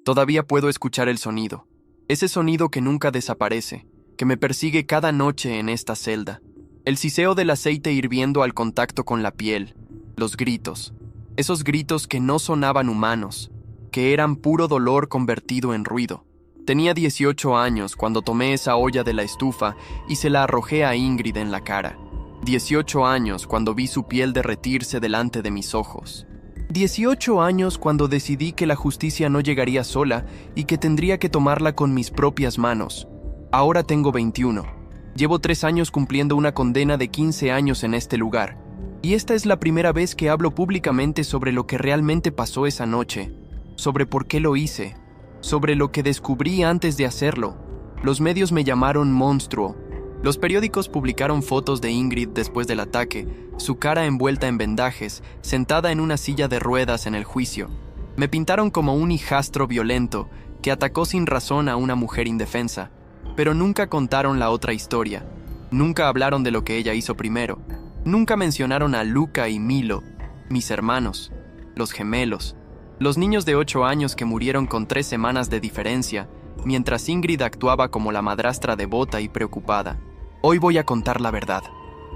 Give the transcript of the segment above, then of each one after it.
Todavía puedo escuchar el sonido. Ese sonido que nunca desaparece, que me persigue cada noche en esta celda. El siseo del aceite hirviendo al contacto con la piel. Los gritos. Esos gritos que no sonaban humanos, que eran puro dolor convertido en ruido. Tenía 18 años cuando tomé esa olla de la estufa y se la arrojé a Ingrid en la cara. 18 años cuando vi su piel derretirse delante de mis ojos. 18 años cuando decidí que la justicia no llegaría sola y que tendría que tomarla con mis propias manos. Ahora tengo 21. Llevo 3 años cumpliendo una condena de 15 años en este lugar. Y esta es la primera vez que hablo públicamente sobre lo que realmente pasó esa noche, sobre por qué lo hice, sobre lo que descubrí antes de hacerlo. Los medios me llamaron monstruo. Los periódicos publicaron fotos de Ingrid después del ataque, su cara envuelta en vendajes, sentada en una silla de ruedas en el juicio. Me pintaron como un hijastro violento que atacó sin razón a una mujer indefensa, pero nunca contaron la otra historia. Nunca hablaron de lo que ella hizo primero. Nunca mencionaron a Luca y Milo, mis hermanos, los gemelos, los niños de 8 años que murieron con 3 semanas de diferencia, mientras Ingrid actuaba como la madrastra devota y preocupada. Hoy voy a contar la verdad,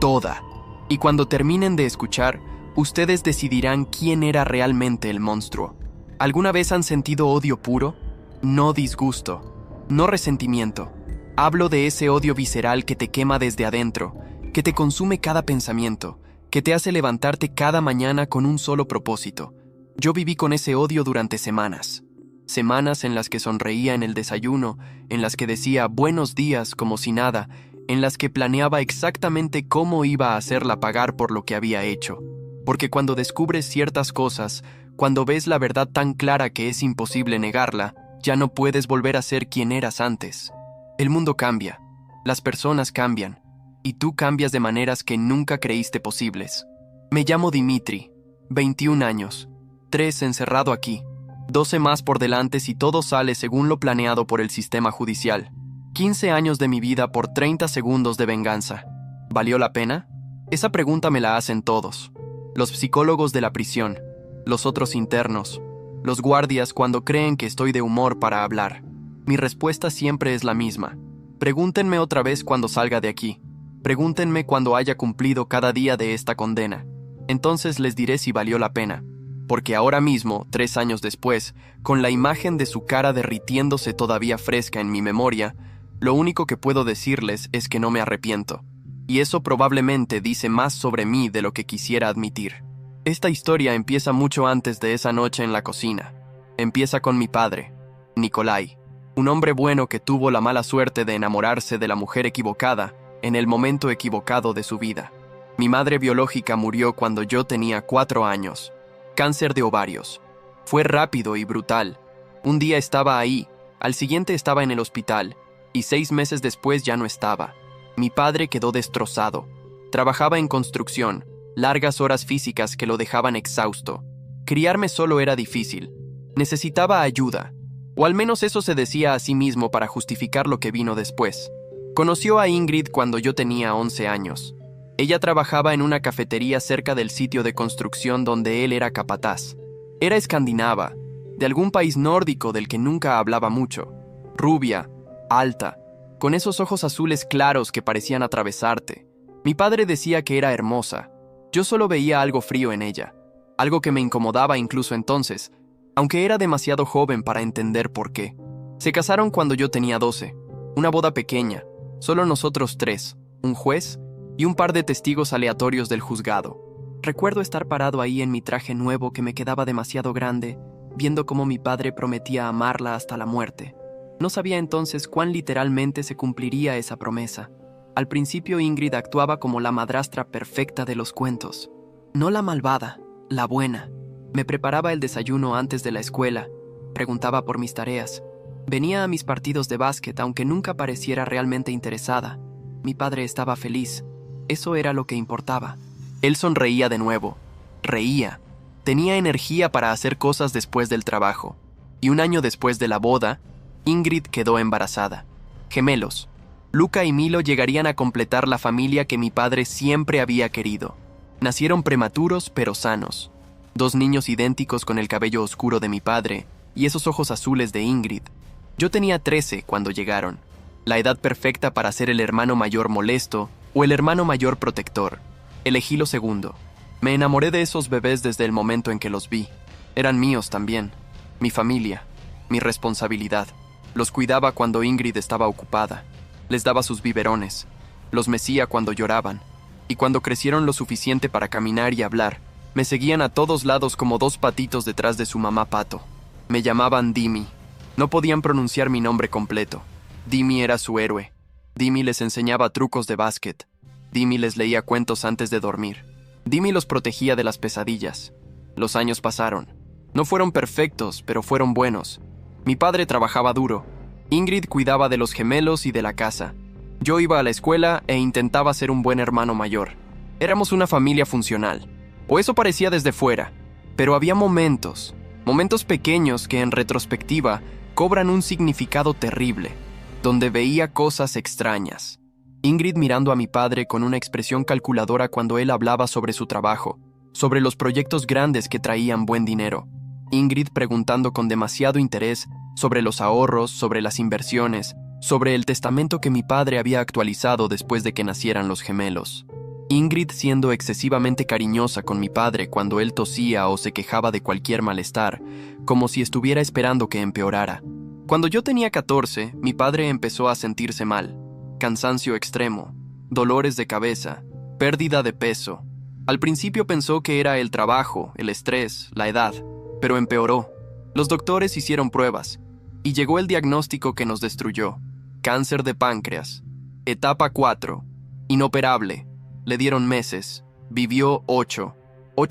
toda. Y cuando terminen de escuchar, ustedes decidirán quién era realmente el monstruo. ¿Alguna vez han sentido odio puro? No disgusto, no resentimiento. Hablo de ese odio visceral que te quema desde adentro, que te consume cada pensamiento, que te hace levantarte cada mañana con un solo propósito. Yo viví con ese odio durante semanas. Semanas en las que sonreía en el desayuno, en las que decía buenos días como si nada, en las que planeaba exactamente cómo iba a hacerla pagar por lo que había hecho. Porque cuando descubres ciertas cosas, cuando ves la verdad tan clara que es imposible negarla, ya no puedes volver a ser quien eras antes. El mundo cambia, las personas cambian, y tú cambias de maneras que nunca creíste posibles. Me llamo Dimitri, 21 años, 3 encerrado aquí, 12 más por delante si todo sale según lo planeado por el sistema judicial. 15 años de mi vida por 30 segundos de venganza. ¿Valió la pena? Esa pregunta me la hacen todos. Los psicólogos de la prisión, los otros internos, los guardias cuando creen que estoy de humor para hablar. Mi respuesta siempre es la misma. Pregúntenme otra vez cuando salga de aquí. Pregúntenme cuando haya cumplido cada día de esta condena. Entonces les diré si valió la pena. Porque ahora mismo, 3 años después, con la imagen de su cara derritiéndose todavía fresca en mi memoria, lo único que puedo decirles es que no me arrepiento. Y eso probablemente dice más sobre mí de lo que quisiera admitir. Esta historia empieza mucho antes de esa noche en la cocina. Empieza con mi padre, Nikolai, un hombre bueno que tuvo la mala suerte de enamorarse de la mujer equivocada en el momento equivocado de su vida. Mi madre biológica murió cuando yo tenía 4 años. Cáncer de ovarios. Fue rápido y brutal. Un día estaba ahí, al siguiente estaba en el hospital, y 6 meses después ya no estaba. Mi padre quedó destrozado. Trabajaba en construcción, largas horas físicas que lo dejaban exhausto. Criarme solo era difícil. Necesitaba ayuda, o al menos eso se decía a sí mismo para justificar lo que vino después. Conoció a Ingrid cuando yo tenía 11 años. Ella trabajaba en una cafetería cerca del sitio de construcción donde él era capataz. Era escandinava, de algún país nórdico del que nunca hablaba mucho. Rubia, alta, con esos ojos azules claros que parecían atravesarte. Mi padre decía que era hermosa. Yo solo veía algo frío en ella, algo que me incomodaba incluso entonces, aunque era demasiado joven para entender por qué. Se casaron cuando yo tenía 12, una boda pequeña, solo nosotros 3, un juez y un par de testigos aleatorios del juzgado. Recuerdo estar parado ahí en mi traje nuevo que me quedaba demasiado grande, viendo cómo mi padre prometía amarla hasta la muerte. No sabía entonces cuán literalmente se cumpliría esa promesa. Al principio Ingrid actuaba como la madrastra perfecta de los cuentos. No la malvada, la buena. Me preparaba el desayuno antes de la escuela, preguntaba por mis tareas. Venía a mis partidos de básquet aunque nunca pareciera realmente interesada. Mi padre estaba feliz. Eso era lo que importaba. Él sonreía de nuevo. Reía. Tenía energía para hacer cosas después del trabajo. Y un año después de la boda, Ingrid quedó embarazada. Gemelos. Luca y Milo llegarían a completar la familia que mi padre siempre había querido. Nacieron prematuros pero sanos. 2 niños idénticos con el cabello oscuro de mi padre y esos ojos azules de Ingrid. Yo tenía 13 cuando llegaron, la edad perfecta para ser el hermano mayor molesto o el hermano mayor protector. Elegí lo segundo. Me enamoré de esos bebés desde el momento en que los vi. Eran míos también, mi familia, mi responsabilidad. Los cuidaba cuando Ingrid estaba ocupada, les daba sus biberones, los mecía cuando lloraban, y cuando crecieron lo suficiente para caminar y hablar, me seguían a todos lados como dos patitos detrás de su mamá pato. Me llamaban Dimi. No podían pronunciar mi nombre completo. Dimi era su héroe. Dimi les enseñaba trucos de básquet. Dimi les leía cuentos antes de dormir. Dimi los protegía de las pesadillas. Los años pasaron. No fueron perfectos, pero fueron buenos. Mi padre trabajaba duro. Ingrid cuidaba de los gemelos y de la casa. Yo iba a la escuela e intentaba ser un buen hermano mayor. Éramos una familia funcional. O eso parecía desde fuera. Pero había momentos pequeños que en retrospectiva cobran un significado terrible, donde veía cosas extrañas. Ingrid mirando a mi padre con una expresión calculadora cuando él hablaba sobre su trabajo, sobre los proyectos grandes que traían buen dinero. Ingrid preguntando con demasiado interés sobre los ahorros, sobre las inversiones, sobre el testamento que mi padre había actualizado después de que nacieran los gemelos. Ingrid siendo excesivamente cariñosa con mi padre cuando él tosía o se quejaba de cualquier malestar, como si estuviera esperando que empeorara. Cuando yo tenía 14, mi padre empezó a sentirse mal. Cansancio extremo, dolores de cabeza, pérdida de peso. Al principio pensó que era el trabajo, el estrés, la edad, pero empeoró. Los doctores hicieron pruebas, y llegó el diagnóstico que nos destruyó. Cáncer de páncreas, etapa 4, inoperable. Le dieron meses, vivió 8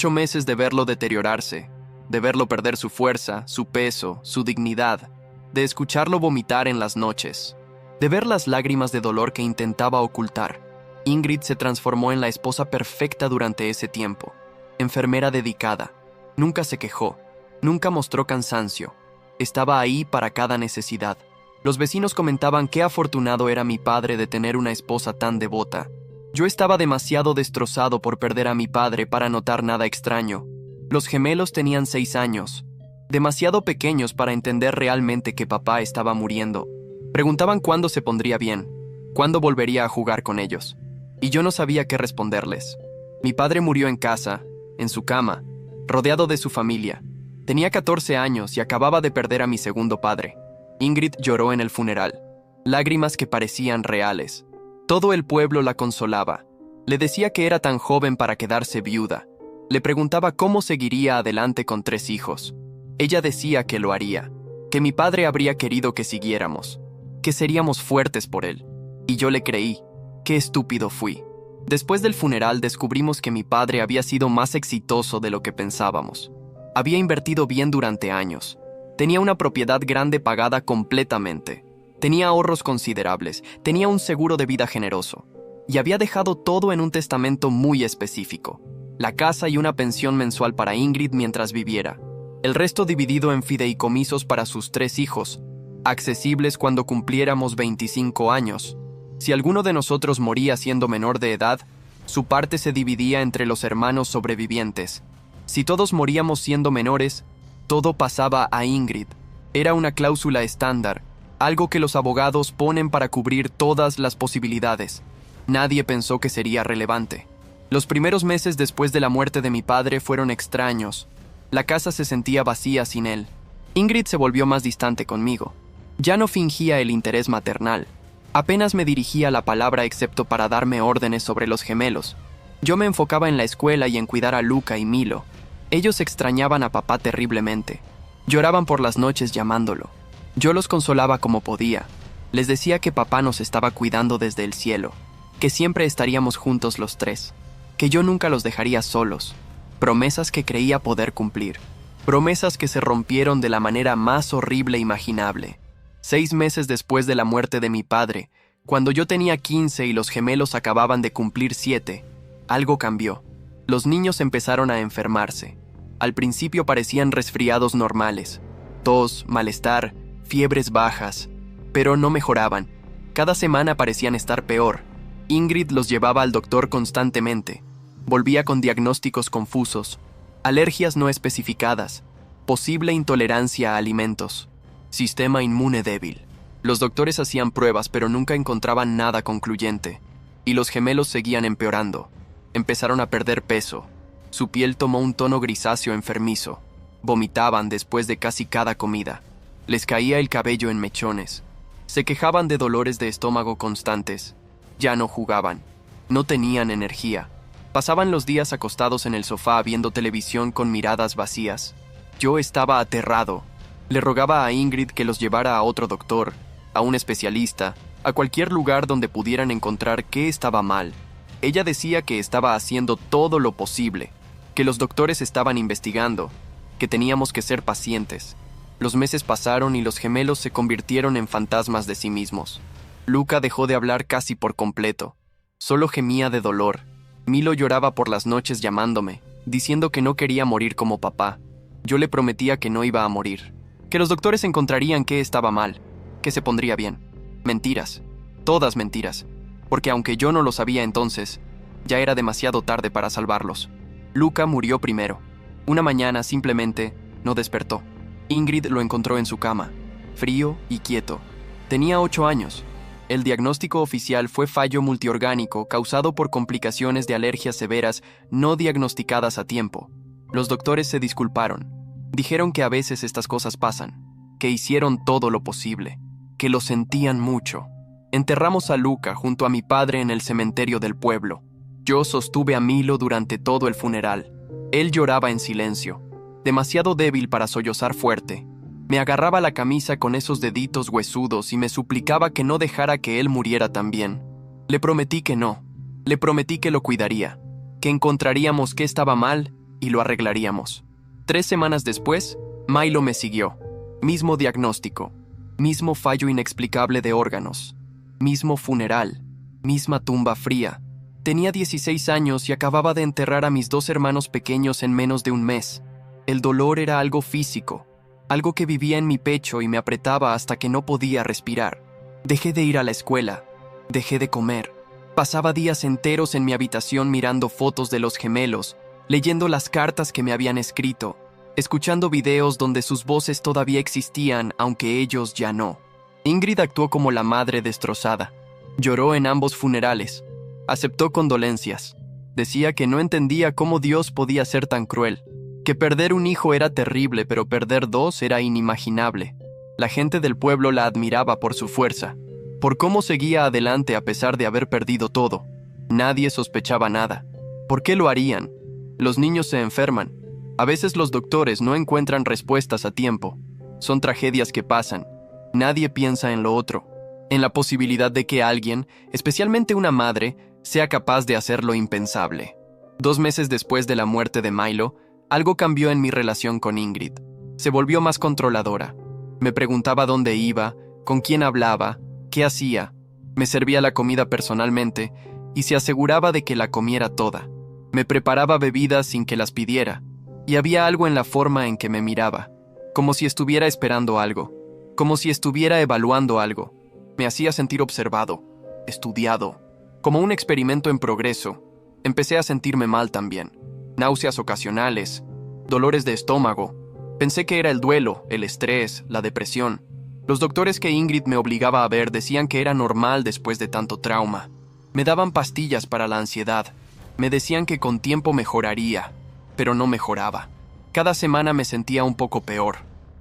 meses de verlo deteriorarse, de verlo perder su fuerza, su peso, su dignidad, de escucharlo vomitar en las noches, de ver las lágrimas de dolor que intentaba ocultar. Ingrid se transformó en la esposa perfecta durante ese tiempo, enfermera dedicada, nunca se quejó, nunca mostró cansancio, estaba ahí para cada necesidad. Los vecinos comentaban qué afortunado era mi padre de tener una esposa tan devota. Yo estaba demasiado destrozado por perder a mi padre para notar nada extraño. Los gemelos tenían 6 años, demasiado pequeños para entender realmente que papá estaba muriendo. Preguntaban cuándo se pondría bien, cuándo volvería a jugar con ellos. Y yo no sabía qué responderles. Mi padre murió en casa, en su cama, rodeado de su familia. Tenía 14 años y acababa de perder a mi segundo padre. Ingrid lloró en el funeral, lágrimas que parecían reales. Todo el pueblo la consolaba. Le decía que era tan joven para quedarse viuda. Le preguntaba cómo seguiría adelante con 3 hijos. Ella decía que lo haría, que mi padre habría querido que siguiéramos, que seríamos fuertes por él. Y yo le creí. Qué estúpido fui. Después del funeral descubrimos que mi padre había sido más exitoso de lo que pensábamos. Había invertido bien durante años. Tenía una propiedad grande pagada completamente. Tenía ahorros considerables, tenía un seguro de vida generoso, y había dejado todo en un testamento muy específico. La casa y una pensión mensual para Ingrid mientras viviera. El resto dividido en fideicomisos para sus 3 hijos, accesibles cuando cumpliéramos 25 años. Si alguno de nosotros moría siendo menor de edad, su parte se dividía entre los hermanos sobrevivientes. Si todos moríamos siendo menores, todo pasaba a Ingrid. Era una cláusula estándar, algo que los abogados ponen para cubrir todas las posibilidades. Nadie pensó que sería relevante. Los primeros meses después de la muerte de mi padre fueron extraños. La casa se sentía vacía sin él. Ingrid se volvió más distante conmigo. Ya no fingía el interés maternal. Apenas me dirigía la palabra excepto para darme órdenes sobre los gemelos. Yo me enfocaba en la escuela y en cuidar a Luca y Milo. Ellos extrañaban a papá terriblemente. Lloraban por las noches llamándolo. Yo los consolaba como podía. Les decía que papá nos estaba cuidando desde el cielo, que siempre estaríamos juntos los 3, que yo nunca los dejaría solos. Promesas que creía poder cumplir. Promesas que se rompieron de la manera más horrible imaginable. 6 meses después de la muerte de mi padre, cuando yo tenía 15 y los gemelos acababan de cumplir 7, algo cambió. Los niños empezaron a enfermarse. Al principio parecían resfriados normales. Tos, malestar, fiebres bajas, pero no mejoraban. Cada semana parecían estar peor. Ingrid los llevaba al doctor constantemente. Volvía con diagnósticos confusos, alergias no especificadas, Posible intolerancia a alimentos. Sistema inmune débil. Los doctores hacían pruebas pero nunca encontraban nada concluyente. Y los gemelos seguían empeorando. Empezaron a perder peso. Su piel tomó un tono grisáceo enfermizo. Vomitaban después de casi cada comida. Les caía el cabello en mechones. Se quejaban de dolores de estómago constantes. Ya no jugaban. No tenían energía. Pasaban los días acostados en el sofá viendo televisión con miradas vacías. Yo estaba aterrado. Le rogaba a Ingrid que los llevara a otro doctor, a un especialista, a cualquier lugar donde pudieran encontrar qué estaba mal. Ella decía que estaba haciendo todo lo posible, que los doctores estaban investigando, que teníamos que ser pacientes. Los meses pasaron y los gemelos se convirtieron en fantasmas de sí mismos. Luca dejó de hablar casi por completo. Solo gemía de dolor. Milo lloraba por las noches llamándome, diciendo que no quería morir como papá. Yo le prometía que no iba a morir, que los doctores encontrarían qué estaba mal, que se pondría bien. Mentiras, todas mentiras, porque aunque yo no lo sabía entonces, ya era demasiado tarde para salvarlos. Luca murió primero. Una mañana simplemente no despertó. Ingrid lo encontró en su cama, frío y quieto. Tenía 8 años. El diagnóstico oficial fue fallo multiorgánico causado por complicaciones de alergias severas no diagnosticadas a tiempo. Los doctores se disculparon. Dijeron que a veces estas cosas pasan, que hicieron todo lo posible, que lo sentían mucho. Enterramos a Luca junto a mi padre en el cementerio del pueblo. Yo sostuve a Milo durante todo el funeral. Él lloraba en silencio, demasiado débil para sollozar fuerte. Me agarraba la camisa con esos deditos huesudos y me suplicaba que no dejara que él muriera también. Le prometí que no. Le prometí que lo cuidaría, que encontraríamos qué estaba mal y lo arreglaríamos. 3 semanas después, Milo me siguió. Mismo diagnóstico, mismo fallo inexplicable de órganos, mismo funeral, misma tumba fría. Tenía 16 años y acababa de enterrar a mis 2 hermanos pequeños en menos de un mes. El dolor era algo físico, algo que vivía en mi pecho y me apretaba hasta que no podía respirar. Dejé de ir a la escuela, dejé de comer. Pasaba días enteros en mi habitación mirando fotos de los gemelos, leyendo las cartas que me habían escrito, escuchando videos donde sus voces todavía existían, aunque ellos ya no. Ingrid actuó como la madre destrozada. Lloró en ambos funerales. Aceptó condolencias. Decía que no entendía cómo Dios podía ser tan cruel. Que perder un hijo era terrible, pero perder 2 era inimaginable. La gente del pueblo la admiraba por su fuerza, por cómo seguía adelante a pesar de haber perdido todo. Nadie sospechaba nada. ¿Por qué lo harían? Los niños se enferman. A veces los doctores no encuentran respuestas a tiempo. Son tragedias que pasan. Nadie piensa en lo otro, en la posibilidad de que alguien, especialmente una madre, sea capaz de hacer lo impensable. 2 meses después de la muerte de Milo, algo cambió en mi relación con Ingrid. Se volvió más controladora. Me preguntaba dónde iba, con quién hablaba, qué hacía. Me servía la comida personalmente y se aseguraba de que la comiera toda. Me preparaba bebidas sin que las pidiera. Y había algo en la forma en que me miraba, como si estuviera esperando algo, como si estuviera evaluando algo. Me hacía sentir observado, estudiado, como un experimento en progreso. Empecé a sentirme mal también. Náuseas ocasionales, dolores de estómago. Pensé que era el duelo, el estrés, la depresión. Los doctores que Ingrid me obligaba a ver decían que era normal después de tanto trauma. Me daban pastillas para la ansiedad. Me decían que con tiempo mejoraría, pero no mejoraba. Cada semana me sentía un poco peor,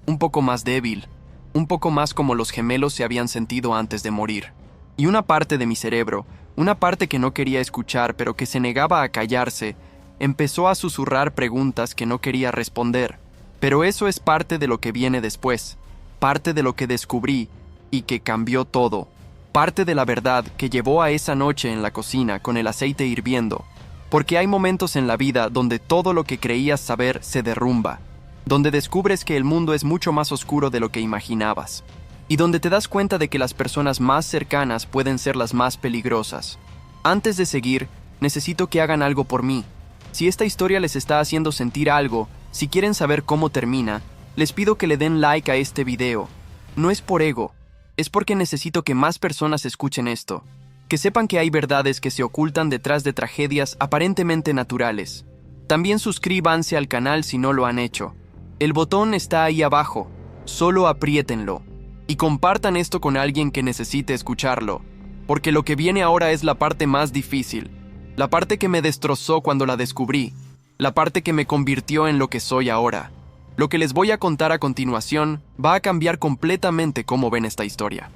un poco más débil, un poco más como los gemelos se habían sentido antes de morir. Y una parte de mi cerebro, una parte que no quería escuchar pero que se negaba a callarse, empezó a susurrar preguntas que no quería responder. Pero eso es parte de lo que viene después, parte de lo que descubrí y que cambió todo, parte de la verdad que llevó a esa noche en la cocina con el aceite hirviendo. Porque hay momentos en la vida donde todo lo que creías saber se derrumba, donde descubres que el mundo es mucho más oscuro de lo que imaginabas, y donde te das cuenta de que las personas más cercanas pueden ser las más peligrosas. Antes de seguir, necesito que hagan algo por mí. Si esta historia les está haciendo sentir algo, si quieren saber cómo termina, les pido que le den like a este video. No es por ego, es porque necesito que más personas escuchen esto. Que sepan que hay verdades que se ocultan detrás de tragedias aparentemente naturales. También suscríbanse al canal si no lo han hecho. El botón está ahí abajo, solo apriétenlo. Y compartan esto con alguien que necesite escucharlo, porque lo que viene ahora es la parte más difícil, la parte que me destrozó cuando la descubrí, la parte que me convirtió en lo que soy ahora. Lo que les voy a contar a continuación va a cambiar completamente cómo ven esta historia.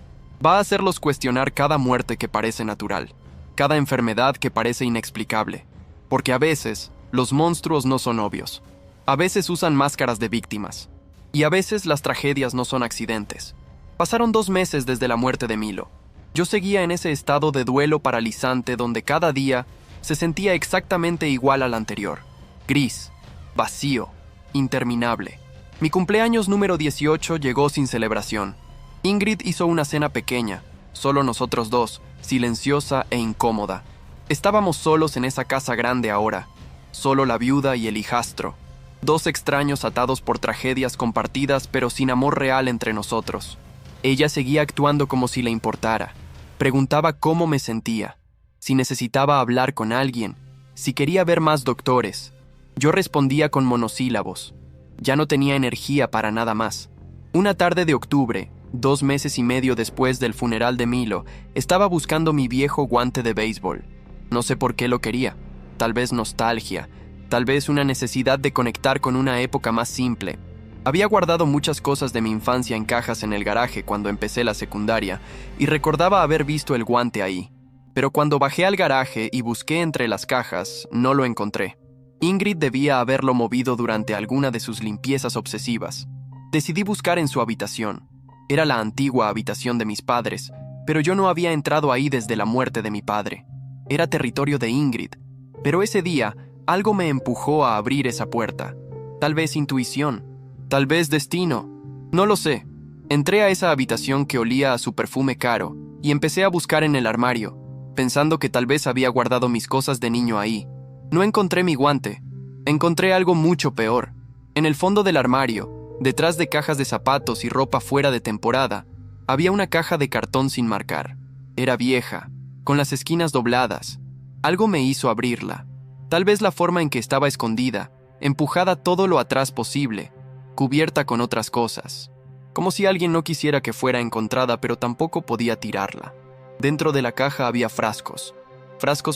Va a hacerlos cuestionar cada muerte que parece natural, cada enfermedad que parece inexplicable, porque a veces los monstruos no son obvios. A veces usan máscaras de víctimas, y a veces las tragedias no son accidentes. Pasaron 2 meses desde la muerte de Milo. Yo seguía en ese estado de duelo paralizante donde cada día se sentía exactamente igual al anterior. Gris, vacío, interminable. Mi cumpleaños número 18 llegó sin celebración. Ingrid hizo una cena pequeña, solo nosotros dos, silenciosa e incómoda. Estábamos solos en esa casa grande ahora, solo la viuda y el hijastro. 2 extraños atados por tragedias compartidas pero sin amor real entre nosotros. Ella seguía actuando como si le importara. Preguntaba cómo me sentía, si necesitaba hablar con alguien, si quería ver más doctores. Yo respondía con monosílabos. Ya no tenía energía para nada más. Una tarde de octubre, 2 meses y medio después del funeral de Milo, estaba buscando mi viejo guante de béisbol. No sé por qué lo quería. Tal vez nostalgia, tal vez una necesidad de conectar con una época más simple. Había guardado muchas cosas de mi infancia en cajas en el garaje cuando empecé la secundaria y recordaba haber visto el guante ahí. Pero cuando bajé al garaje y busqué entre las cajas, no lo encontré. Ingrid debía haberlo movido durante alguna de sus limpiezas obsesivas. Decidí buscar en su habitación. Era la antigua habitación de mis padres, pero yo no había entrado ahí desde la muerte de mi padre. Era territorio de Ingrid, pero ese día algo me empujó a abrir esa puerta. Tal vez intuición, tal vez destino, no lo sé. Entré a esa habitación que olía a su perfume caro y empecé a buscar en el armario, pensando que tal vez había guardado mis cosas de niño ahí. No encontré mi guante. Encontré algo mucho peor. En el fondo del armario, detrás de cajas de zapatos y ropa fuera de temporada, había una caja de cartón sin marcar. Era vieja, con las esquinas dobladas. Algo me hizo abrirla. Tal vez la forma en que estaba escondida, empujada todo lo atrás posible, cubierta con otras cosas. Como si alguien no quisiera que fuera encontrada, pero tampoco podía tirarla. Dentro de la caja había frascos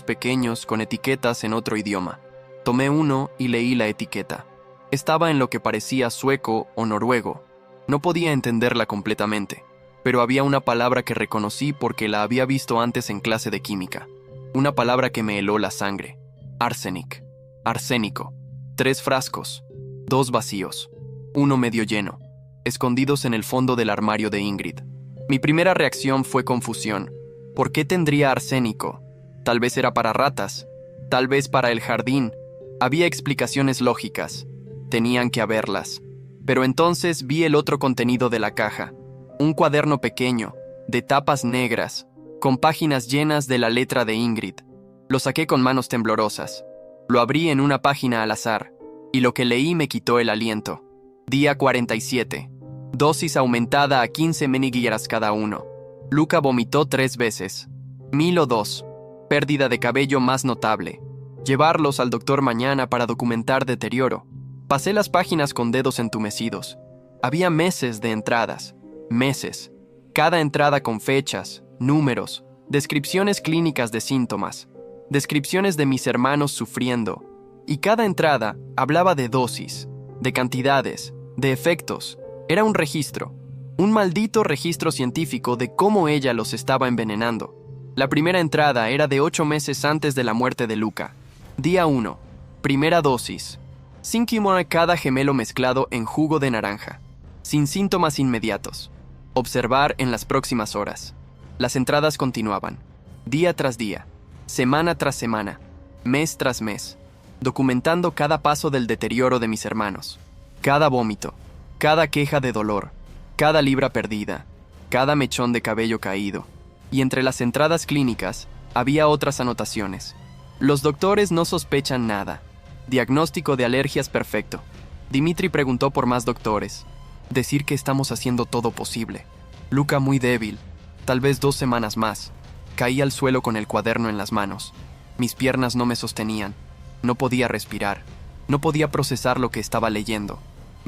pequeños con etiquetas en otro idioma. Tomé uno y leí la etiqueta. Estaba en lo que parecía sueco o noruego. No podía entenderla completamente, pero había una palabra que reconocí porque la había visto antes en clase de química. Una palabra que me heló la sangre. Arsenic. Arsénico. 3 frascos. 2 vacíos. Uno medio lleno, escondidos en el fondo del armario de Ingrid. Mi primera reacción fue confusión. ¿Por qué tendría arsénico? Tal vez era para ratas, tal vez para el jardín. Había explicaciones lógicas. Tenían que haberlas. Pero entonces vi el otro contenido de la caja. Un cuaderno pequeño, de tapas negras, con páginas llenas de la letra de Ingrid. Lo saqué con manos temblorosas. Lo abrí en una página al azar, y lo que leí me quitó el aliento. Día 47. Dosis aumentada a 15 miligramos cada uno. Luca vomitó 3 veces. Milo 2. Pérdida de cabello más notable. Llevarlos al doctor mañana para documentar deterioro. Pasé las páginas con dedos entumecidos. Había meses de entradas. Meses. Cada entrada con fechas, números, descripciones clínicas de síntomas, descripciones de mis hermanos sufriendo. Y cada entrada hablaba de dosis, de cantidades, de efectos. Era un registro. Un maldito registro científico de cómo ella los estaba envenenando. La primera entrada era de 8 meses antes de la muerte de Luca. Día 1. Primera dosis. 5 cada gemelo mezclado en jugo de naranja. Sin síntomas inmediatos. Observar en las próximas horas. Las entradas continuaban. Día tras día. Semana tras semana. Mes tras mes. Documentando cada paso del deterioro de mis hermanos. Cada vómito. Cada queja de dolor. Cada libra perdida. Cada mechón de cabello caído. Y entre las entradas clínicas, había otras anotaciones. Los doctores no sospechan nada. Diagnóstico de alergias perfecto. Dimitri preguntó por más doctores. Decir que estamos haciendo todo posible. Luca muy débil. Tal vez 2 semanas más. Caí al suelo con el cuaderno en las manos. Mis piernas no me sostenían. No podía respirar. No podía procesar lo que estaba leyendo.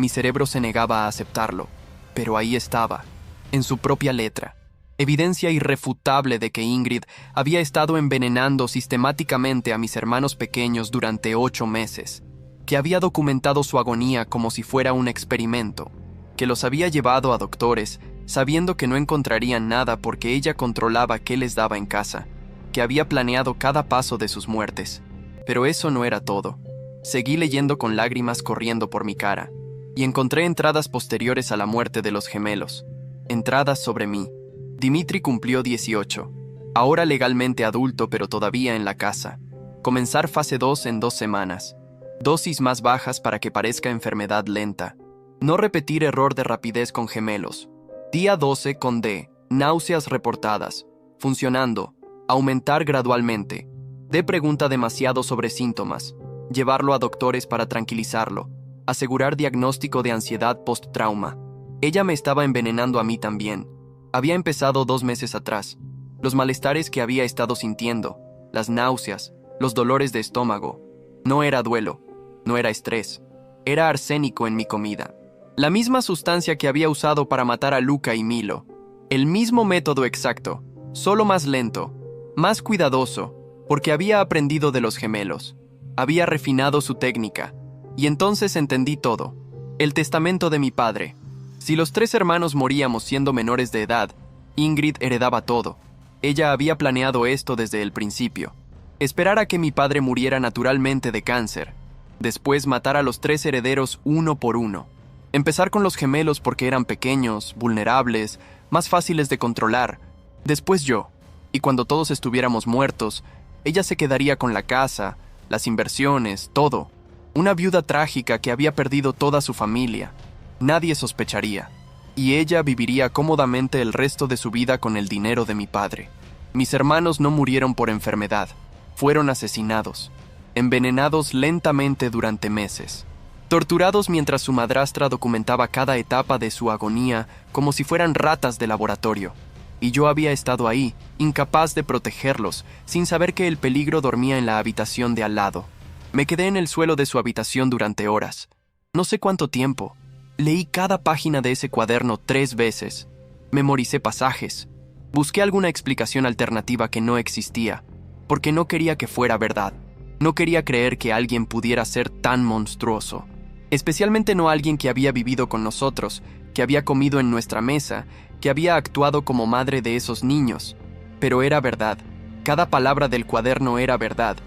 Mi cerebro se negaba a aceptarlo, pero ahí estaba, en su propia letra. Evidencia irrefutable de que Ingrid había estado envenenando sistemáticamente a mis hermanos pequeños durante 8 meses, que había documentado su agonía como si fuera un experimento, que los había llevado a doctores sabiendo que no encontrarían nada porque ella controlaba qué les daba en casa, que había planeado cada paso de sus muertes. Pero eso no era todo. Seguí leyendo con lágrimas corriendo por mi cara, y encontré entradas posteriores a la muerte de los gemelos, entradas sobre mí. Dimitri cumplió 18, ahora legalmente adulto pero todavía en la casa. Comenzar fase 2 en 2 semanas. Dosis más bajas para que parezca enfermedad lenta. No repetir error de rapidez con gemelos. Día 12 con D. Náuseas reportadas. Funcionando. Aumentar gradualmente. D pregunta demasiado sobre síntomas. Llevarlo a doctores para tranquilizarlo. Asegurar diagnóstico de ansiedad post-trauma. Ella me estaba envenenando a mí también. Había empezado 2 meses atrás. Los malestares que había estado sintiendo, las náuseas, los dolores de estómago. No era duelo, no era estrés. Era arsénico en mi comida. La misma sustancia que había usado para matar a Luca y Milo. El mismo método exacto, solo más lento, más cuidadoso, porque había aprendido de los gemelos. Había refinado su técnica. Y entonces entendí todo. El testamento de mi padre. Si los 3 hermanos moríamos siendo menores de edad, Ingrid heredaba todo. Ella había planeado esto desde el principio. Esperar a que mi padre muriera naturalmente de cáncer. Después matar a los 3 herederos uno por uno. Empezar con los gemelos porque eran pequeños, vulnerables, más fáciles de controlar. Después yo. Y cuando todos estuviéramos muertos, ella se quedaría con la casa, las inversiones, todo. Una viuda trágica que había perdido toda su familia. Nadie sospecharía. Y ella viviría cómodamente el resto de su vida con el dinero de mi padre. Mis hermanos no murieron por enfermedad. Fueron asesinados. Envenenados lentamente durante meses. Torturados mientras su madrastra documentaba cada etapa de su agonía como si fueran ratas de laboratorio. Y yo había estado ahí, incapaz de protegerlos, sin saber que el peligro dormía en la habitación de al lado. Me quedé en el suelo de su habitación durante horas. No sé cuánto tiempo. Leí cada página de ese cuaderno 3 veces. Memoricé pasajes. Busqué alguna explicación alternativa que no existía, porque no quería que fuera verdad. No quería creer que alguien pudiera ser tan monstruoso. Especialmente no alguien que había vivido con nosotros, que había comido en nuestra mesa, que había actuado como madre de esos niños. Pero era verdad. Cada palabra del cuaderno era verdad.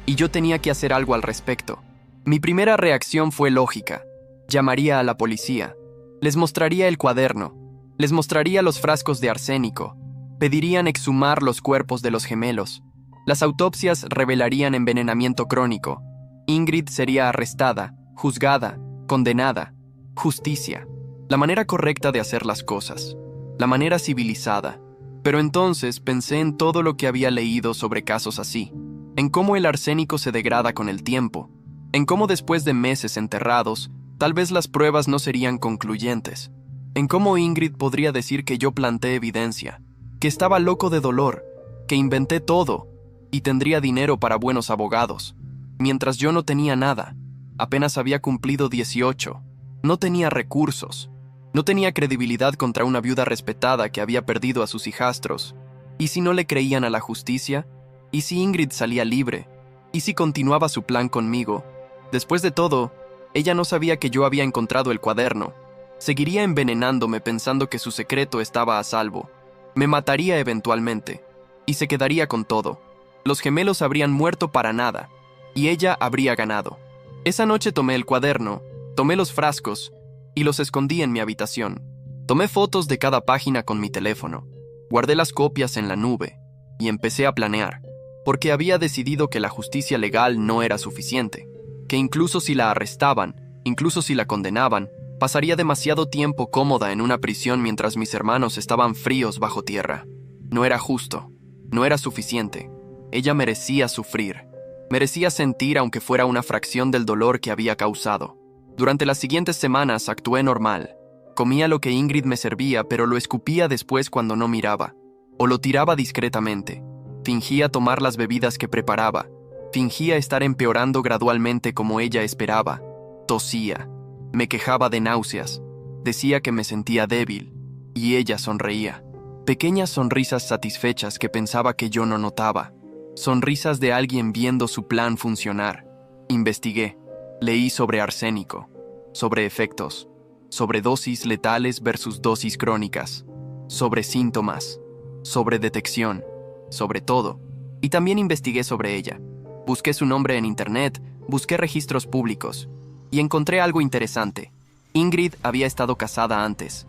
Y yo tenía que hacer algo al respecto. Mi primera reacción fue lógica. Llamaría a la policía. Les mostraría el cuaderno. Les mostraría los frascos de arsénico. Pedirían exhumar los cuerpos de los gemelos. Las autopsias revelarían envenenamiento crónico. Ingrid sería arrestada, juzgada, condenada. Justicia. La manera correcta de hacer las cosas. La manera civilizada. Pero entonces pensé en todo lo que había leído sobre casos así. En cómo el arsénico se degrada con el tiempo. En cómo después de meses enterrados, tal vez las pruebas no serían concluyentes. En cómo Ingrid podría decir que yo planté evidencia, que estaba loco de dolor, que inventé todo y tendría dinero para buenos abogados, mientras yo no tenía nada. Apenas había cumplido 18. No tenía recursos. No tenía credibilidad contra una viuda respetada que había perdido a sus hijastros. ¿Y si no le creían a la justicia? ¿Y si Ingrid salía libre? ¿Y si continuaba su plan conmigo? Después de todo, ella no sabía que yo había encontrado el cuaderno. Seguiría envenenándome pensando que su secreto estaba a salvo. Me mataría eventualmente. Y se quedaría con todo. Los gemelos habrían muerto para nada. Y ella habría ganado. Esa noche tomé el cuaderno, tomé los frascos y los escondí en mi habitación. Tomé fotos de cada página con mi teléfono. Guardé las copias en la nube y empecé a planear, porque había decidido que la justicia legal no era suficiente. Que incluso si la arrestaban, incluso si la condenaban, pasaría demasiado tiempo cómoda en una prisión mientras mis hermanos estaban fríos bajo tierra. No era justo, no era suficiente. Ella merecía sufrir. Merecía sentir aunque fuera una fracción del dolor que había causado. Durante las siguientes semanas actué normal. Comía lo que Ingrid me servía, pero lo escupía después cuando no miraba. O lo tiraba discretamente. Fingía tomar las bebidas que preparaba. Fingía estar empeorando gradualmente como ella esperaba. Tosía. Me quejaba de náuseas. Decía que me sentía débil. Y ella sonreía. Pequeñas sonrisas satisfechas que pensaba que yo no notaba. Sonrisas de alguien viendo su plan funcionar. Investigué. Leí sobre arsénico. Sobre efectos. Sobre dosis letales versus dosis crónicas. Sobre síntomas. Sobre detección. Sobre todo. Y también investigué sobre ella. Busqué su nombre en internet, busqué registros públicos. Y encontré algo interesante. Ingrid había estado casada antes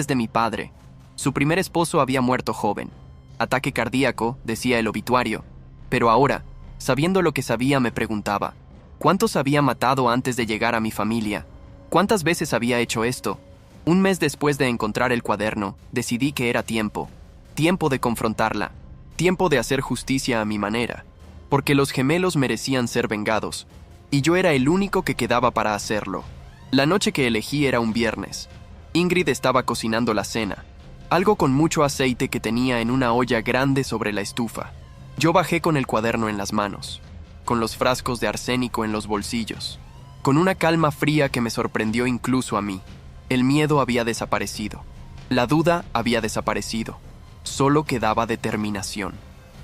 de mi padre. Su primer esposo había muerto joven. Ataque cardíaco, decía el obituario. Pero ahora, sabiendo lo que sabía, me preguntaba, ¿cuántos había matado antes de llegar a mi familia? ¿Cuántas veces había hecho esto? Un mes después de encontrar el cuaderno, decidí que era tiempo. Tiempo de confrontarla. Tiempo de hacer justicia a mi manera. Porque los gemelos merecían ser vengados. Y yo era el único que quedaba para hacerlo. La noche que elegí era un viernes. Ingrid estaba cocinando la cena. Algo con mucho aceite que tenía en una olla grande sobre la estufa. Yo bajé con el cuaderno en las manos, con los frascos de arsénico en los bolsillos, con una calma fría que me sorprendió incluso a mí. El miedo había desaparecido. La duda había desaparecido. Solo quedaba determinación.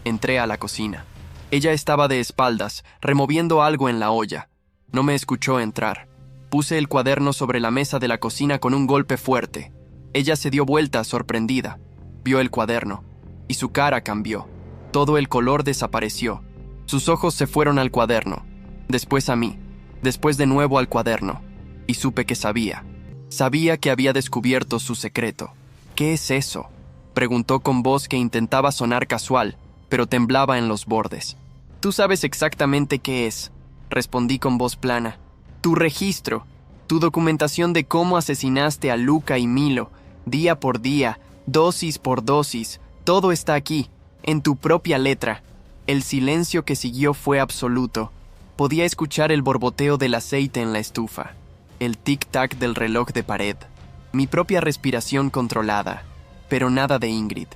Entré a la cocina. Ella estaba de espaldas, removiendo algo en la olla. No me escuchó entrar. Puse el cuaderno sobre la mesa de la cocina con un golpe fuerte. Ella se dio vuelta, sorprendida. Vio el cuaderno, y su cara cambió. Todo el color desapareció. Sus ojos se fueron al cuaderno, después a mí, después de nuevo al cuaderno, y supe que sabía. Sabía que había descubierto su secreto. ¿Qué es eso?, preguntó con voz que intentaba sonar casual, pero temblaba en los bordes. Tú sabes exactamente qué es, respondí con voz plana. Tu registro, tu documentación de cómo asesinaste a Luca y Milo, día por día, dosis por dosis, todo está aquí, en tu propia letra. El silencio que siguió fue absoluto. Podía escuchar el borboteo del aceite en la estufa, el tic-tac del reloj de pared, mi propia respiración controlada, pero nada de Ingrid.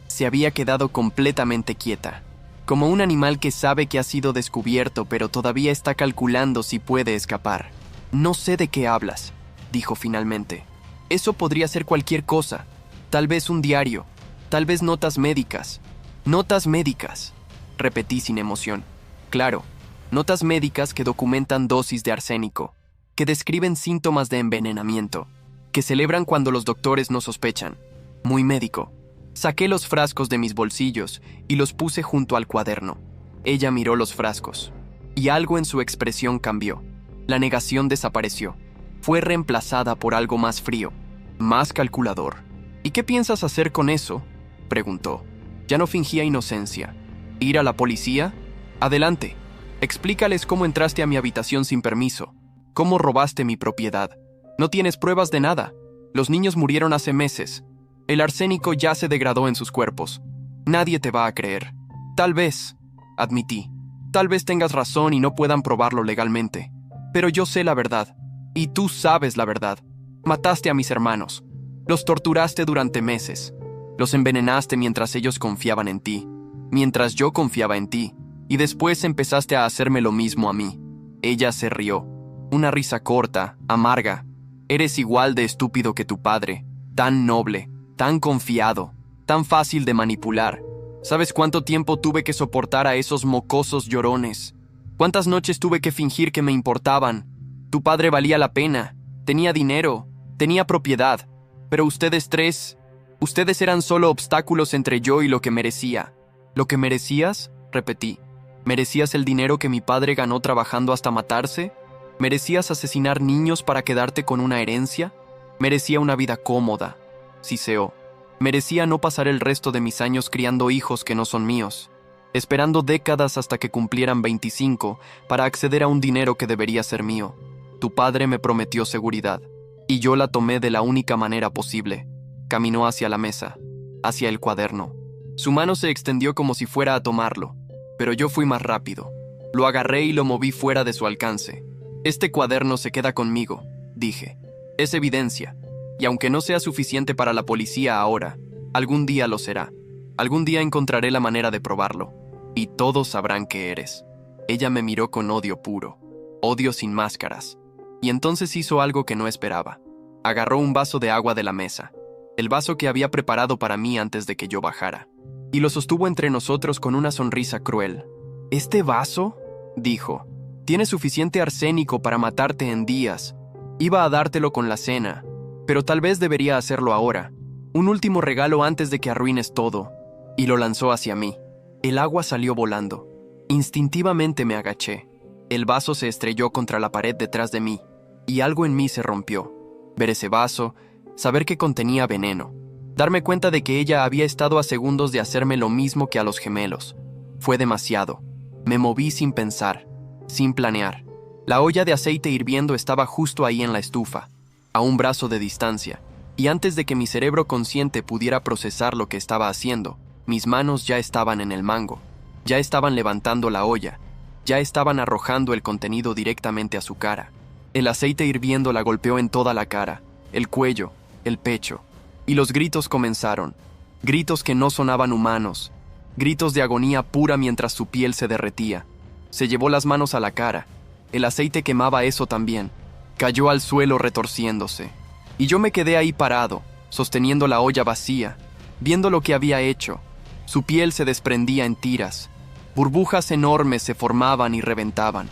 Se había quedado completamente quieta, como un animal que sabe que ha sido descubierto pero todavía está calculando si puede escapar. No sé de qué hablas, dijo finalmente. Eso podría ser cualquier cosa, tal vez un diario, tal vez notas médicas. Notas médicas, repetí sin emoción. Claro, notas médicas que documentan dosis de arsénico, que describen síntomas de envenenamiento, que celebran cuando los doctores no sospechan. Muy médico. Saqué los frascos de mis bolsillos y los puse junto al cuaderno. Ella miró los frascos, y algo en su expresión cambió. La negación desapareció. Fue reemplazada por algo más frío, más calculador. ¿Y qué piensas hacer con eso?, preguntó. Ya no fingía inocencia. ¿Ir a la policía? Adelante. Explícales cómo entraste a mi habitación sin permiso. Cómo robaste mi propiedad. No tienes pruebas de nada. Los niños murieron hace meses. El arsénico ya se degradó en sus cuerpos. Nadie te va a creer. Tal vez, admití. Tal vez tengas razón y no puedan probarlo legalmente. Pero yo sé la verdad. Y tú sabes la verdad. Mataste a mis hermanos. Los torturaste durante meses. Los envenenaste mientras ellos confiaban en ti, mientras yo confiaba en ti, y después empezaste a hacerme lo mismo a mí. Ella se rió, una risa corta, amarga. Eres igual de estúpido que tu padre, tan noble, tan confiado, tan fácil de manipular. ¿Sabes cuánto tiempo tuve que soportar a esos mocosos llorones? ¿Cuántas noches tuve que fingir que me importaban? Tu padre valía la pena, tenía dinero, tenía propiedad, pero ustedes tres... Ustedes eran solo obstáculos entre yo y lo que merecía. ¿Lo que merecías?, repetí. ¿Merecías el dinero que mi padre ganó trabajando hasta matarse? ¿Merecías asesinar niños para quedarte con una herencia? Merecía una vida cómoda, siseó. Merecía no pasar el resto de mis años criando hijos que no son míos, esperando décadas hasta que cumplieran 25 para acceder a un dinero que debería ser mío. Tu padre me prometió seguridad, y yo la tomé de la única manera posible. Caminó hacia la mesa, hacia el cuaderno. Su mano se extendió como si fuera a tomarlo, pero yo fui más rápido. Lo agarré y lo moví fuera de su alcance. Este cuaderno se queda conmigo, dije. Es evidencia, y aunque no sea suficiente para la policía ahora, algún día lo será. Algún día encontraré la manera de probarlo, y todos sabrán que eres. Ella me miró con odio puro, odio sin máscaras. Y entonces hizo algo que no esperaba. Agarró un vaso de agua de la mesa, el vaso que había preparado para mí antes de que yo bajara, y lo sostuvo entre nosotros con una sonrisa cruel. «¿Este vaso?», dijo, «tiene suficiente arsénico para matarte en días. Iba a dártelo con la cena, pero tal vez debería hacerlo ahora. Un último regalo antes de que arruines todo». Y lo lanzó hacia mí. El agua salió volando. Instintivamente me agaché. El vaso se estrelló contra la pared detrás de mí, y algo en mí se rompió. Ver ese vaso, saber que contenía veneno, darme cuenta de que ella había estado a segundos de hacerme lo mismo que a los gemelos. Fue demasiado. Me moví sin pensar, sin planear. La olla de aceite hirviendo estaba justo ahí en la estufa, a un brazo de distancia, y antes de que mi cerebro consciente pudiera procesar lo que estaba haciendo, mis manos ya estaban en el mango, ya estaban levantando la olla, ya estaban arrojando el contenido directamente a su cara. El aceite hirviendo la golpeó en toda la cara, el cuello, el pecho, y los gritos comenzaron, gritos que no sonaban humanos, gritos de agonía pura mientras su piel se derretía. Se llevó las manos a la cara, el aceite quemaba eso también, cayó al suelo retorciéndose, y yo me quedé ahí parado, sosteniendo la olla vacía, viendo lo que había hecho. Su piel se desprendía en tiras, burbujas enormes se formaban y reventaban.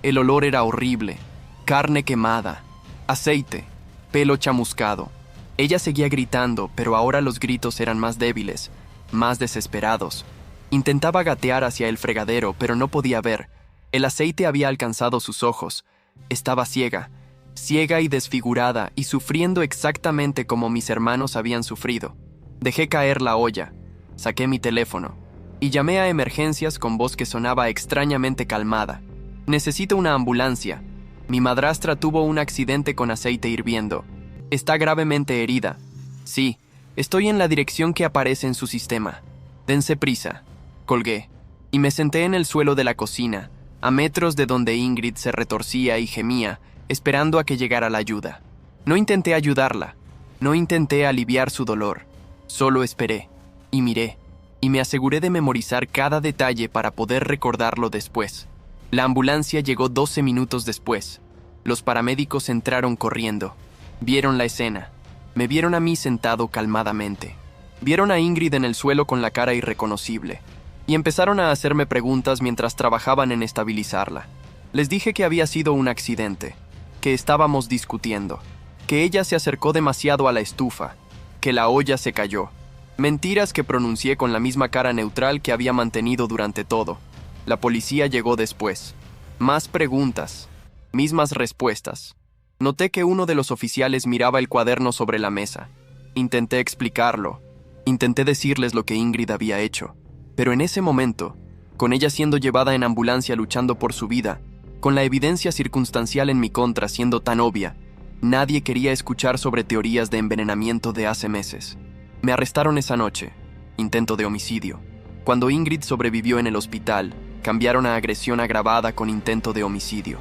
El olor era horrible, carne quemada, aceite, pelo chamuscado. Ella seguía gritando, pero ahora los gritos eran más débiles, más desesperados. Intentaba gatear hacia el fregadero, pero no podía ver. El aceite había alcanzado sus ojos. Estaba ciega, ciega y desfigurada, y sufriendo exactamente como mis hermanos habían sufrido. Dejé caer la olla, saqué mi teléfono, y llamé a emergencias con voz que sonaba extrañamente calmada. «Necesito una ambulancia. Mi madrastra tuvo un accidente con aceite hirviendo. Está gravemente herida. Sí, estoy en la dirección que aparece en su sistema. Dense prisa». Colgué, y me senté en el suelo de la cocina, a metros de donde Ingrid se retorcía y gemía, esperando a que llegara la ayuda. No intenté ayudarla, no intenté aliviar su dolor. Solo esperé, y miré, y me aseguré de memorizar cada detalle para poder recordarlo después. La ambulancia llegó 12 minutos después. Los paramédicos entraron corriendo. Vieron la escena. Me vieron a mí sentado calmadamente. Vieron a Ingrid en el suelo con la cara irreconocible. Y empezaron a hacerme preguntas mientras trabajaban en estabilizarla. Les dije que había sido un accidente, que estábamos discutiendo, que ella se acercó demasiado a la estufa, que la olla se cayó. Mentiras que pronuncié con la misma cara neutral que había mantenido durante todo. La policía llegó después. Más preguntas, mismas respuestas. Noté que uno de los oficiales miraba el cuaderno sobre la mesa. Intenté explicarlo. Intenté decirles lo que Ingrid había hecho. Pero en ese momento, con ella siendo llevada en ambulancia luchando por su vida, con la evidencia circunstancial en mi contra siendo tan obvia, nadie quería escuchar sobre teorías de envenenamiento de hace meses. Me arrestaron esa noche, intento de homicidio. Cuando Ingrid sobrevivió en el hospital, cambiaron a agresión agravada con intento de homicidio.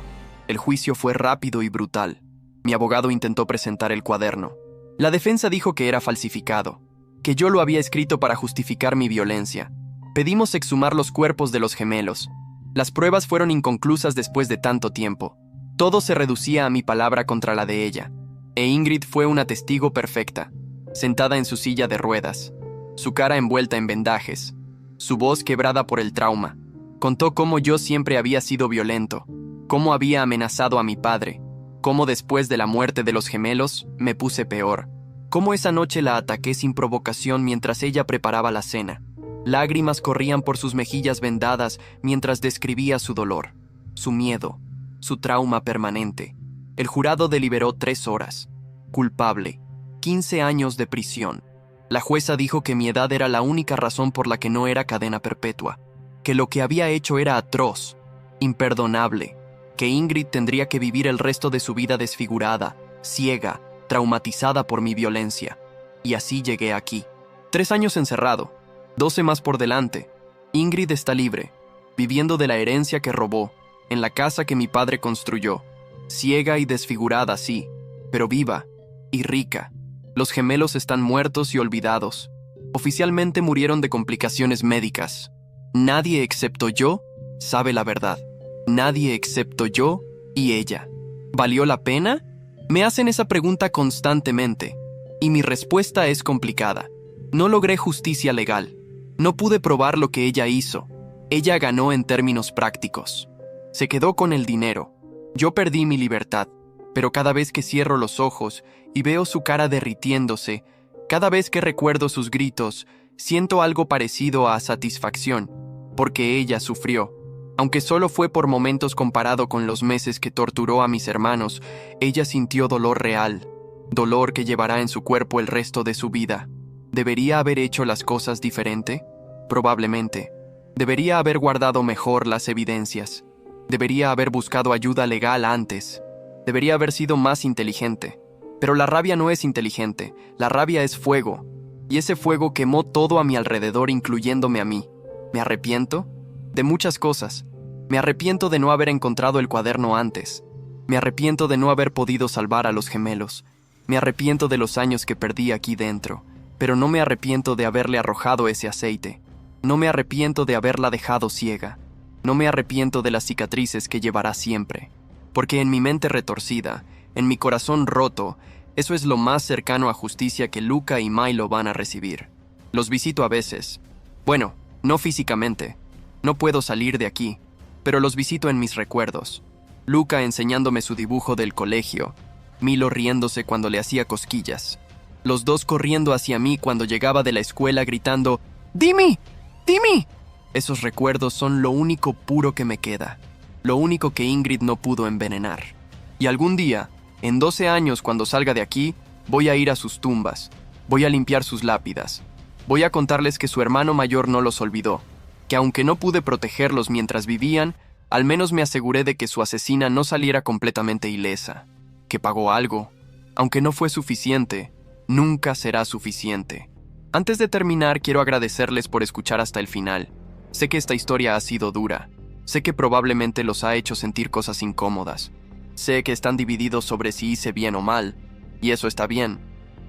El juicio fue rápido y brutal. Mi abogado intentó presentar el cuaderno. La defensa dijo que era falsificado, que yo lo había escrito para justificar mi violencia. Pedimos exhumar los cuerpos de los gemelos. Las pruebas fueron inconclusas después de tanto tiempo. Todo se reducía a mi palabra contra la de ella. E Ingrid fue una testigo perfecta, sentada en su silla de ruedas, su cara envuelta en vendajes, su voz quebrada por el trauma. Contó cómo yo siempre había sido violento, cómo había amenazado a mi padre, cómo después de la muerte de los gemelos me puse peor, cómo esa noche la ataqué sin provocación mientras ella preparaba la cena. Lágrimas corrían por sus mejillas vendadas mientras describía su dolor, su miedo, su trauma permanente. El jurado deliberó 3 horas. Culpable. 15 años de prisión. La jueza dijo que mi edad era la única razón por la que no era cadena perpetua, que lo que había hecho era atroz, imperdonable, que Ingrid tendría que vivir el resto de su vida desfigurada, ciega, traumatizada por mi violencia. Y así llegué aquí. 3 años encerrado, 12 más por delante. Ingrid está libre, viviendo de la herencia que robó, en la casa que mi padre construyó. Ciega y desfigurada, sí, pero viva y rica. Los gemelos están muertos y olvidados. Oficialmente murieron de complicaciones médicas. Nadie excepto yo sabe la verdad. Nadie excepto yo y ella. ¿Valió la pena? Me hacen esa pregunta constantemente, y mi respuesta es complicada. No logré justicia legal. No pude probar lo que ella hizo. Ella ganó en términos prácticos. Se quedó con el dinero. Yo perdí mi libertad, pero cada vez que cierro los ojos y veo su cara derritiéndose, cada vez que recuerdo sus gritos, siento algo parecido a satisfacción, porque ella sufrió. Aunque solo fue por momentos comparado con los meses que torturó a mis hermanos, ella sintió dolor real, dolor que llevará en su cuerpo el resto de su vida. ¿Debería haber hecho las cosas diferente? Probablemente. Debería haber guardado mejor las evidencias. Debería haber buscado ayuda legal antes. Debería haber sido más inteligente. Pero la rabia no es inteligente, la rabia es fuego. Y ese fuego quemó todo a mi alrededor, incluyéndome a mí. ¿Me arrepiento? De muchas cosas. Me arrepiento de no haber encontrado el cuaderno antes. Me arrepiento de no haber podido salvar a los gemelos. Me arrepiento de los años que perdí aquí dentro. Pero no me arrepiento de haberle arrojado ese aceite. No me arrepiento de haberla dejado ciega. No me arrepiento de las cicatrices que llevará siempre. Porque en mi mente retorcida, en mi corazón roto, eso es lo más cercano a justicia que Luca y Milo van a recibir. Los visito a veces. Bueno, no físicamente. No puedo salir de aquí, pero los visito en mis recuerdos. Luca enseñándome su dibujo del colegio, Milo riéndose cuando le hacía cosquillas. Los dos corriendo hacia mí cuando llegaba de la escuela gritando «¡Dimi! ¡Dimi!». Esos recuerdos son lo único puro que me queda, lo único que Ingrid no pudo envenenar. Y algún día, en 12 años cuando salga de aquí, voy a ir a sus tumbas, voy a limpiar sus lápidas, voy a contarles que su hermano mayor no los olvidó, que aunque no pude protegerlos mientras vivían, al menos me aseguré de que su asesina no saliera completamente ilesa, que pagó algo, aunque no fue suficiente. Nunca será suficiente. Antes de terminar, quiero agradecerles por escuchar hasta el final. Sé que esta historia ha sido dura. Sé que probablemente los ha hecho sentir cosas incómodas. Sé que están divididos sobre si hice bien o mal, y eso está bien.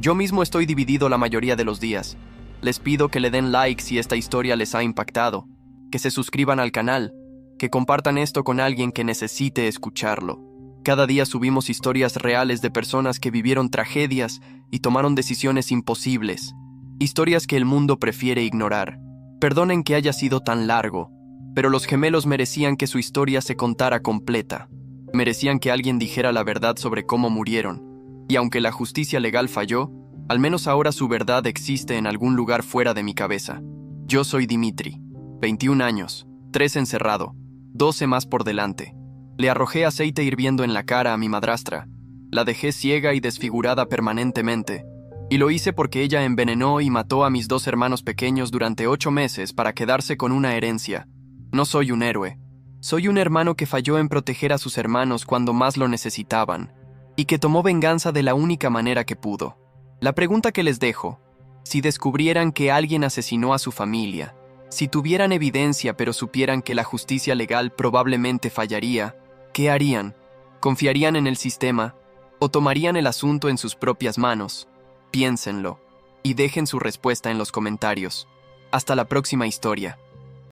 Yo mismo estoy dividido la mayoría de los días. Les pido que le den like si esta historia les ha impactado, que se suscriban al canal, que compartan esto con alguien que necesite escucharlo. Cada día subimos historias reales de personas que vivieron tragedias y tomaron decisiones imposibles. Historias que el mundo prefiere ignorar. Perdonen que haya sido tan largo, pero los gemelos merecían que su historia se contara completa. Merecían que alguien dijera la verdad sobre cómo murieron. Y aunque la justicia legal falló, al menos ahora su verdad existe en algún lugar fuera de mi cabeza. Yo soy Dimitri, 21 años, 3 encerrado, 12 más por delante. Le arrojé aceite hirviendo en la cara a mi madrastra. La dejé ciega y desfigurada permanentemente. Y lo hice porque ella envenenó y mató a mis 2 hermanos pequeños durante 8 meses para quedarse con una herencia. No soy un héroe. Soy un hermano que falló en proteger a sus hermanos cuando más lo necesitaban, y que tomó venganza de la única manera que pudo. La pregunta que les dejo: si descubrieran que alguien asesinó a su familia, si tuvieran evidencia pero supieran que la justicia legal probablemente fallaría, ¿qué harían? ¿Confiarían en el sistema o tomarían el asunto en sus propias manos? Piénsenlo y dejen su respuesta en los comentarios. Hasta la próxima historia.